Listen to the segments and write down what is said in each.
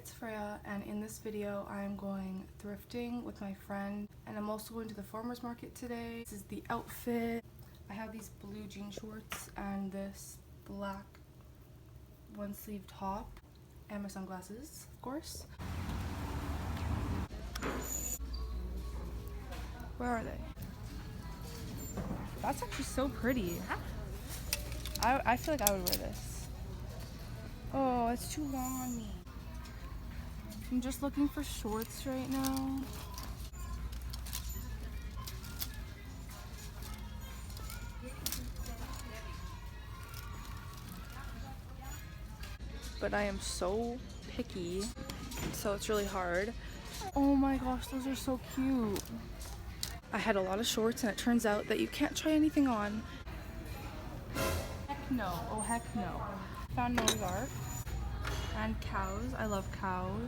it's Freya, and in this video I am going thrifting with my friend, and I'm also going to the farmer's market today. This is the outfit. I have these blue jean shorts and this black one sleeve top and my sunglasses, of course. Where are they? That's actually so pretty. I feel like I would wear this. Oh, it's too long on me. I'm just looking for shorts right now. But I am so picky, so it's really hard. Oh my gosh, those are so cute. I had a lot of shorts and it turns out that you can't try anything on. Heck no, oh heck no. Found Noah's Ark and cows. I love cows.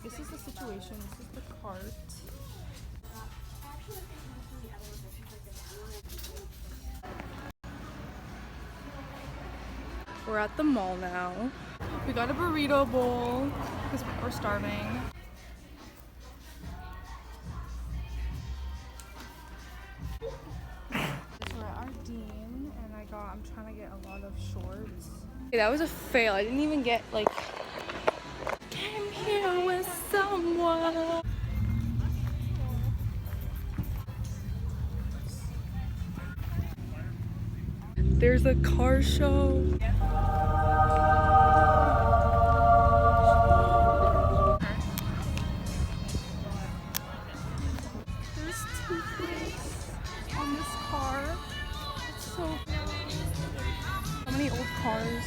This is the situation, this is the cart. We're at the mall now. We got a burrito bowl because we're starving. We're at our Dean and I'm trying to get a lot of shorts. Okay, that was a fail. I didn't even get like, came here with someone. There's a car show. There's two things on this car. It's so many old cars.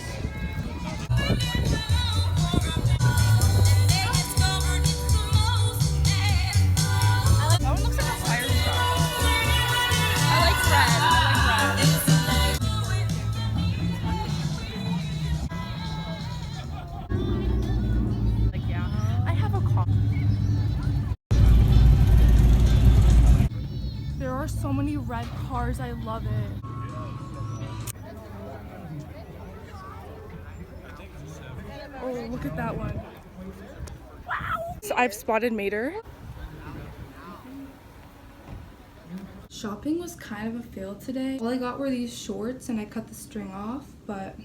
That one looks like a fire truck. I like red. Like yeah, I have a car. There are so many red cars. I love it. Oh, look at that one. Wow! So I've spotted Mater. Shopping was kind of a fail today. All I got were these shorts and I cut the string off, but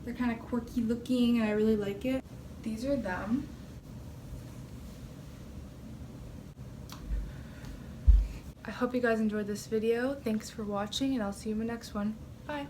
they're kind of quirky looking and I really like it. These are them. I hope you guys enjoyed this video. Thanks for watching and I'll see you in the next one. Bye!